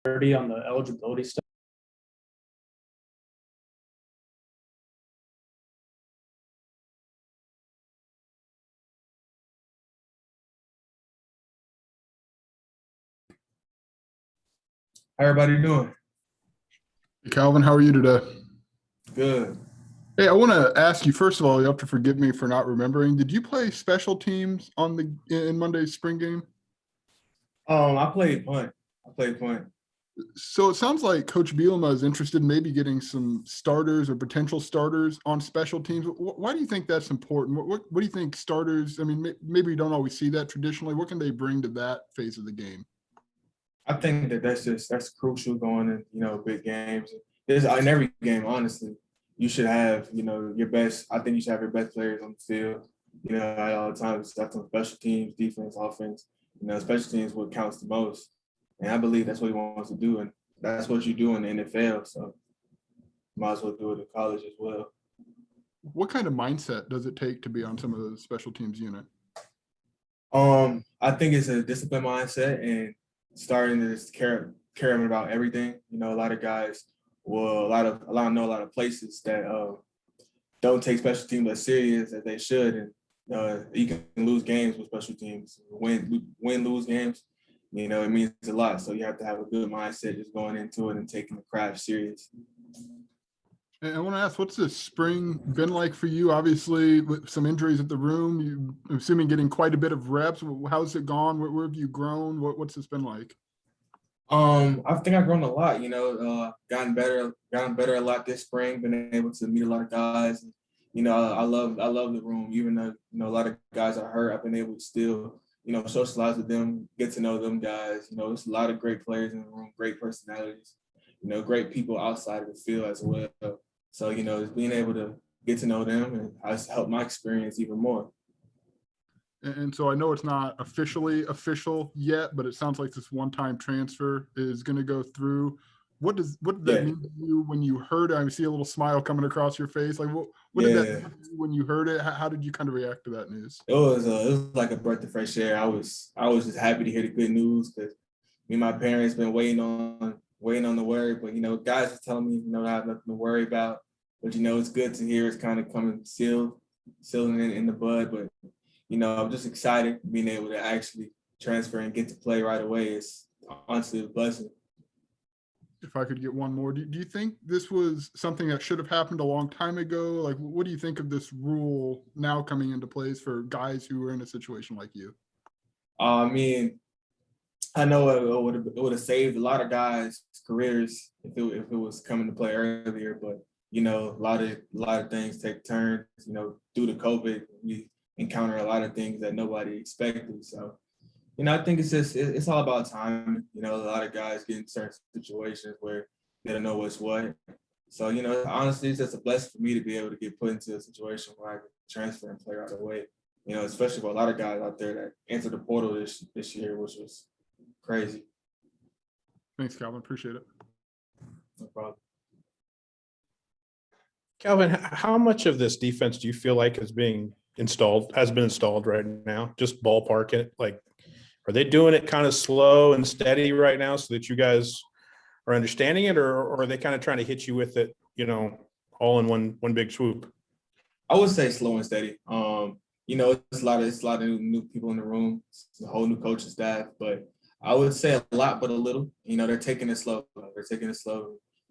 clarity on the eligibility stuff. How everybody doing? Calvin, how are you today? Good. Hey, I want to ask you, first of all, you have to forgive me for not remembering. Did you play special teams in Monday's spring game? I played punt. I played punt. So it sounds like Coach Bielema is interested in maybe getting some starters or potential starters on special teams. Why do you think that's important? What do you think starters? I mean, maybe you don't always see that traditionally. What can they bring to that phase of the game? I think that's crucial going in, big games. There's in every game, honestly. You should have, your best. I think you should have your best players on the field. At all times. That's on special teams, defense, offense. Special teams what counts the most. And I believe that's what he wants to do, and that's what you do in the NFL. So might as well do it in college as well. What kind of mindset does it take to be on some of the special teams unit? I think it's a disciplined mindset and starting to just care about everything. A lot of guys will know a lot of places that don't take special teams as serious as they should, and you can lose games with special teams. Lose games. It means a lot. So you have to have a good mindset just going into it and taking the craft serious. And I want to ask, what's the spring been like for you? Obviously, with some injuries at the room, I'm assuming getting quite a bit of reps. How's it gone? Where have you grown? What's this been like? I think I've grown a lot. Gotten better a lot this spring. Been able to meet a lot of guys. I love the room. Even though a lot of guys are hurt, I've been able to still socialize with them, get to know them guys. There's a lot of great players in the room, great personalities. Great people outside of the field as well. So just being able to get to know them and has helped my experience even more. And so I know it's not officially official yet, but it sounds like this one-time transfer is going to go through. What did that mean to you when you heard it? I see a little smile coming across your face. Like, what did that mean to you when you heard it? How did you kind of react to that news? It was like a breath of fresh air. I was just happy to hear the good news because me and my parents been waiting on the word. But guys are telling me I have nothing to worry about. But it's good to hear it's kind of coming sealed in the bud. But I'm just excited being able to actually transfer and get to play right away. It's honestly a blessing. If I could get one more, do you think this was something that should have happened a long time ago? Like, what do you think of this rule now coming into place for guys who are in a situation like you? I mean, I know it would have saved a lot of guys' careers if it was coming to play earlier. But a lot of things take turns. Due to COVID, we encounter a lot of things that nobody expected. So, I think it's all about time. A lot of guys get in certain situations where they don't know what's what. So, honestly, it's just a blessing for me to be able to get put into a situation where I can transfer and play right away. Especially for a lot of guys out there that entered the portal this year, which was crazy. Thanks, Calvin. Appreciate it. No problem. Calvin, how much of this defense do you feel like has been installed right now? Just ballpark it. Like, are they doing it kind of slow and steady right now so that you guys are understanding it, or are they kind of trying to hit you with it, all in one big swoop? I would say slow and steady. It's a lot of new people in the room, it's a whole new coaching staff, but I would say a lot, but a little. They're taking it slow.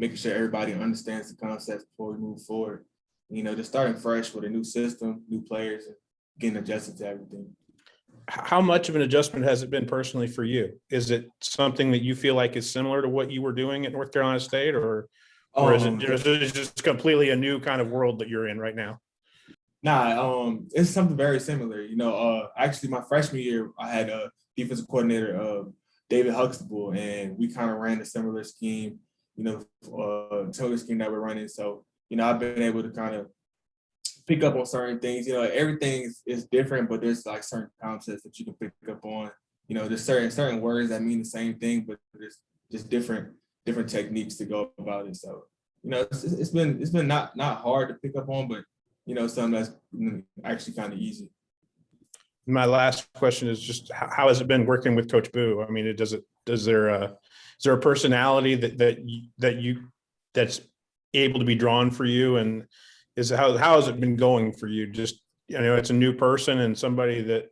Making sure everybody understands the concepts before we move forward. Just starting fresh with a new system, new players, and getting adjusted to everything. How much of an adjustment has it been personally for you? Is it something that you feel like is similar to what you were doing at North Carolina State, or is it just completely a new kind of world that you're in right now? Nah, it's something very similar. Actually, my freshman year, I had a defensive coordinator, David Huxtable, and we kind of ran a similar scheme. Similar scheme that we're running. So, I've been able to kind of pick up on certain things. Everything is different, but there's like certain concepts that you can pick up on. There's certain words that mean the same thing, but there's just different techniques to go about it. So, it's been not hard to pick up on, but something that's actually kind of easy. My last question is just how has it been working with Coach Boo? I mean, is there a personality that's able to be drawn for you? And how has it been going for you? Just, it's a new person and somebody that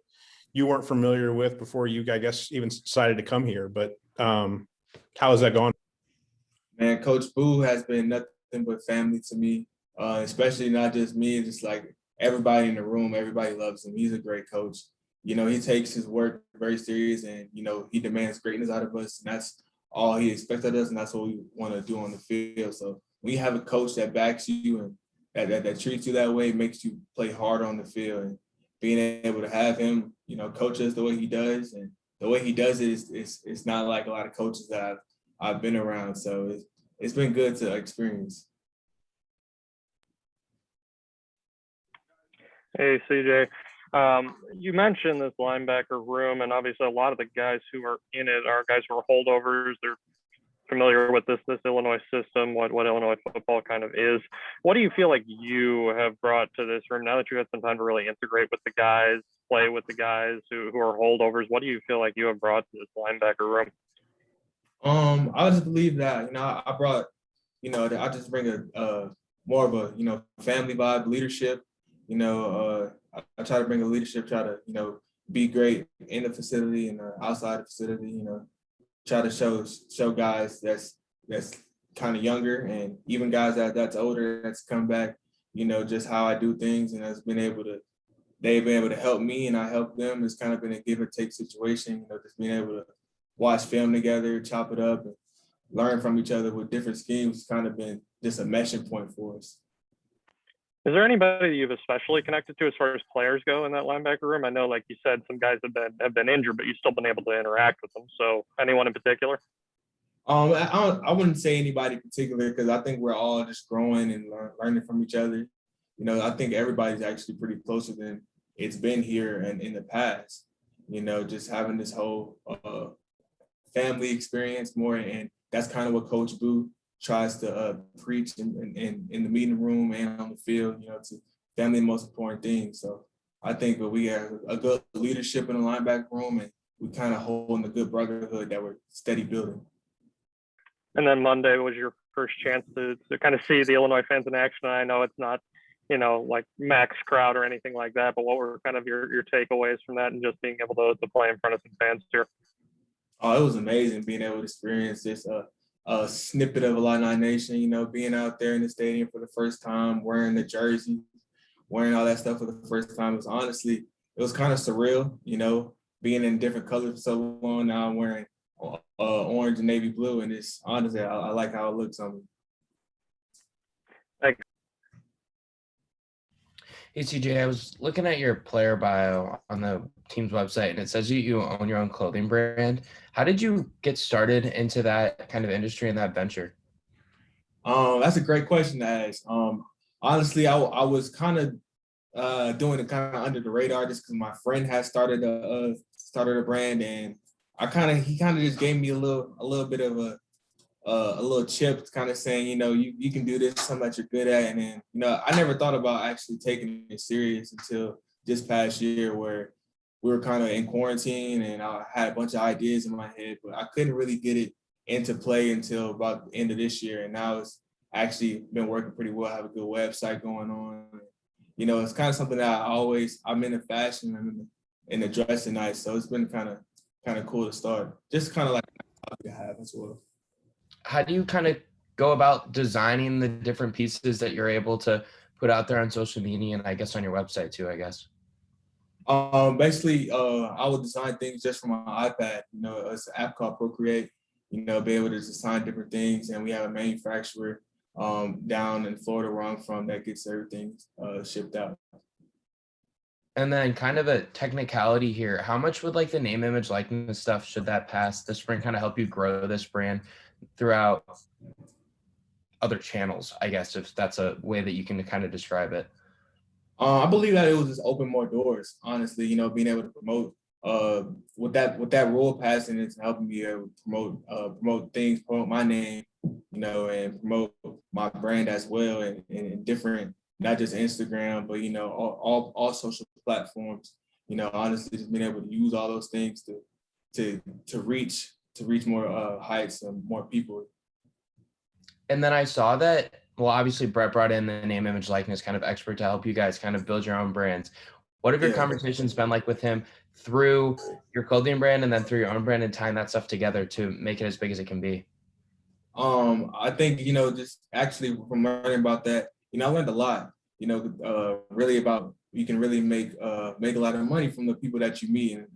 you weren't familiar with before you, I guess, even decided to come here. But how has that gone? Man, Coach Boo has been nothing but family to me, especially not just me, just like everybody in the room. Everybody loves him. He's a great coach. He takes his work very serious, and, he demands greatness out of us, and that's all he expects of us, and that's what we want to do on the field. So when you have a coach that backs you and that treats you that way, makes you play hard on the field, and being able to have him, coach us the way he does, and the way he does it it's not like a lot of coaches that I've been around. So it's been good to experience. Hey, CJ. You mentioned this linebacker room, and obviously a lot of the guys who are in it are guys who are holdovers. They're familiar with this Illinois system, what Illinois football kind of is. What do you feel like you have brought to this room now that you had some time to really integrate with the guys, play with the guys who are holdovers? What do you feel like you have brought to this linebacker room? I just believe that, I brought, I just bring a more of a, family vibe, leadership. I try to bring a leadership, try to, be great in the facility and outside the facility, try to show guys that's kind of younger, and even guys that's older, that's come back, just how I do things, and they've been able to help me and I help them. It's kind of been a give and take situation, just being able to watch film together, chop it up, and learn from each other with different schemes. It's kind of been just a meshing point for us. Is there anybody you've especially connected to as far as players go in that linebacker room? I know, like you said, some guys have been injured, but you've still been able to interact with them. So anyone in particular? I wouldn't say anybody in particular, because I think we're all just growing and learning from each other. I think everybody's actually pretty closer than it's been here and in the past. Just having this whole family experience more, and that's kind of what Coach Boo tries to preach in the meeting room and on the field. To family, the most important thing. So I think that we have a good leadership in the linebacker room, and we kind of hold a good brotherhood that we're steady building. And then Monday was your first chance to kind of see the Illinois fans in action. I know it's not, like max crowd or anything like that, but what were kind of your takeaways from that and just being able to play in front of some fans here? Oh, it was amazing being able to experience this a snippet of Illini Nation, being out there in the stadium for the first time, wearing the jersey, wearing all that stuff for the first time. It was kind of surreal, being in different colors for so long. Now I'm wearing orange and navy blue, and it's honestly, I like how it looks on me. Thanks. Hey, CJ, I was looking at your player bio on the team's website, and it says you own your own clothing brand. How did you get started into that kind of industry and that venture? That's a great question to ask. Honestly, I was kind of doing it kind of under the radar, just because my friend had started a brand, and he kind of just gave me a little bit of a little chip, kind of saying, you can do this, something that you're good at. And then, I never thought about actually taking it serious until this past year, where we were kind of in quarantine and I had a bunch of ideas in my head, but I couldn't really get it into play until about the end of this year. And now it's actually been working pretty well. I have a good website going on. It's kind of something that I'm into fashion and in the dressing nice. So it's been kind of cool to start. Just kind of like a hobby to have as well. How do you kind of go about designing the different pieces that you're able to put out there on social media and I guess on your website too, I guess? Basically, I would design things just from my iPad. It's an app called Procreate, be able to design different things. And we have a manufacturer down in Florida where I'm from that gets everything shipped out. And then kind of a technicality here, how much would like the name, image, likeness stuff, should that pass this brand, kind of help you grow this brand throughout other channels, I guess, if that's a way that you can kind of describe it? I believe that it will just open more doors, honestly, being able to promote with that rule passing, it's helping me promote things, promote my name, and promote my brand as well, and different, not just Instagram, but all social platforms. Honestly, just being able to use all those things to reach reach more heights and more people. And then I saw that, well, obviously Brett brought in the name, image, likeness kind of expert to help you guys kind of build your own brands. What have your Yeah. conversations been like with him through your clothing brand and then through your own brand and tying that stuff together to make it as big as it can be? I think, just actually from learning about that, I learned a lot, really about you can really make a lot of money from the people that you meet and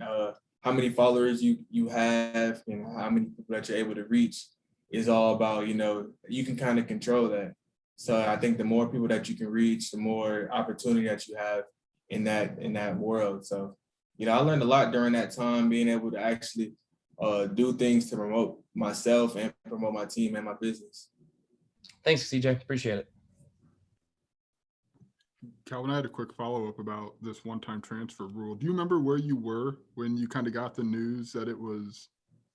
how many followers you have and how many people that you're able to reach is all about, you can kind of control that. So I think the more people that you can reach, the more opportunity that you have in that world. So, I learned a lot during that time, being able to actually do things to promote myself and promote my team and my business. Thanks, CJ. Appreciate it. Calvin, I had a quick follow-up about this one-time transfer rule. Do you remember where you were when you kind of got the news that it was,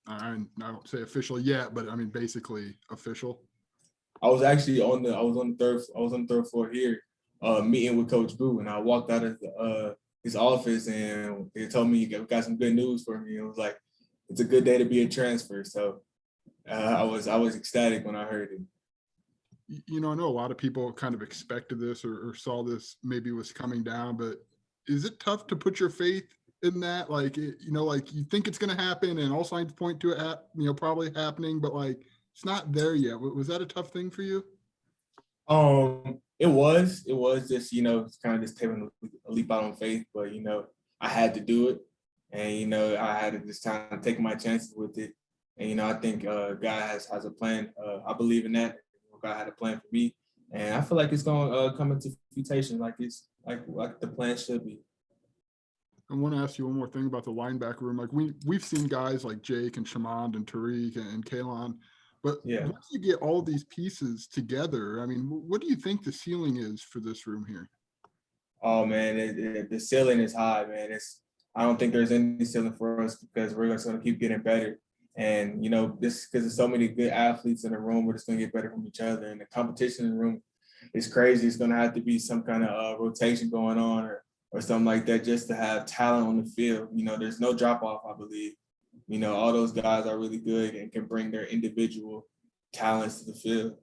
I don't say official yet, but I mean, basically official? I was actually on the third floor here, meeting with Coach Boo, and I walked out of his office and they told me you got some good news for me. It was like, it's a good day to be a transfer. So I was ecstatic when I heard it. I know a lot of people kind of expected this or saw this maybe was coming down, but is it tough to put your faith in that? Like, like you think it's going to happen and all signs point to it, probably happening, but like it's not there yet. Was that a tough thing for you? It was just, it's kind of just taking a leap out on faith, but, I had to do it. And, I had to just kind of take my chances with it. And, I think God has a plan. I believe in that. God had a plan for me. And I feel like it's going to come into fruition like it's like the plan should be. I want to ask you one more thing about the linebacker room. Like we've seen guys like Jake and Shamond and Tariq and Kalon, but Yeah. once you get all these pieces together, I mean, what do you think the ceiling is for this room here? Oh man, the ceiling is high, man. I don't think there's any ceiling for us because we're just going to keep getting better. And, this because there's so many good athletes in the room, we're just going to get better from each other. And the competition in the room is crazy. It's going to have to be some kind of rotation going on or something like that just to have talent on the field. There's no drop off, I believe. All those guys are really good and can bring their individual talents to the field.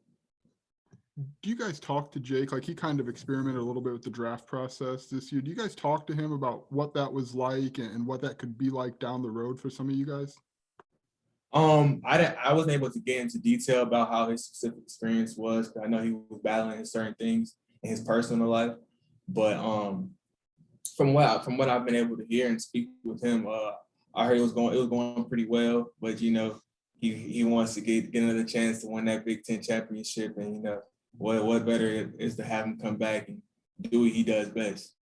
Do you guys talk to Jake? Like he kind of experimented a little bit with the draft process this year. Do you guys talk to him about what that was like and what that could be like down the road for some of you guys? I wasn't able to get into detail about how his specific experience was, because I know he was battling certain things in his personal life. But from what I've been able to hear and speak with him, I heard it was going pretty well. But he wants to get another chance to win that Big Ten championship, and what better is to have him come back and do what he does best.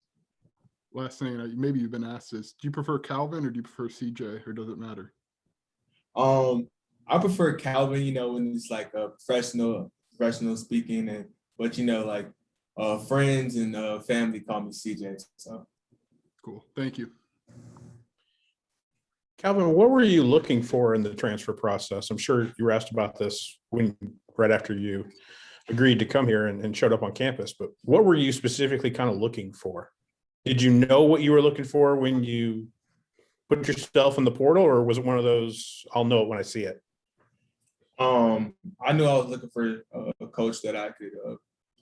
Last thing, maybe you've been asked this: do you prefer Calvin or do you prefer CJ, or does it matter? I prefer Calvin, when it's like a professional speaking, but friends and family call me CJ. So cool. Thank you. Calvin, what were you looking for in the transfer process? I'm sure you were asked about this right after you agreed to come here and showed up on campus, but what were you specifically kind of looking for? Did you know what you were looking for when you put yourself in the portal, or was it one of those, I'll know it when I see it? I knew I was looking for a coach that I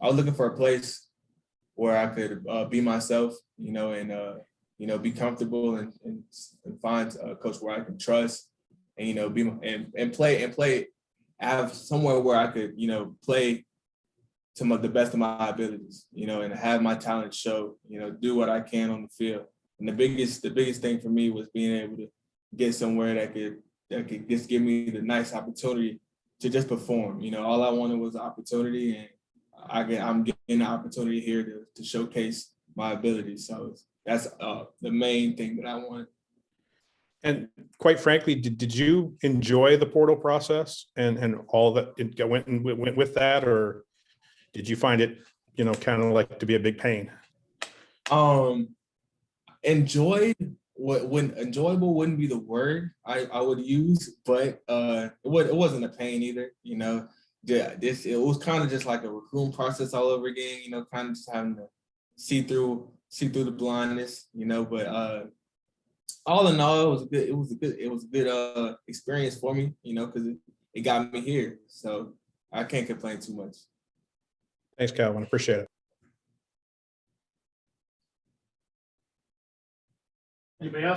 was looking for a place where I could be myself, and be comfortable and find a coach where I can trust and, and play, have somewhere where I could, play to the best of my abilities, and have my talent show, do what I can on the field. And the biggest thing for me was being able to get somewhere that could just give me the nice opportunity to just perform. All I wanted was an opportunity, and I'm getting the opportunity here to showcase my abilities. So that's the main thing that I wanted. And quite frankly, did you enjoy the portal process and all that went with that, or did you find it, kind of like to be a big pain? Enjoyable wouldn't be the word I would use, but it wasn't a pain either. It was kind of just like a recruiting process all over again. Kind of just having to see through the blindness. But all in all, it was a good experience for me, you know, because it got me here. So I can't complain too much. Thanks, Calvin. Appreciate it. Anybody else?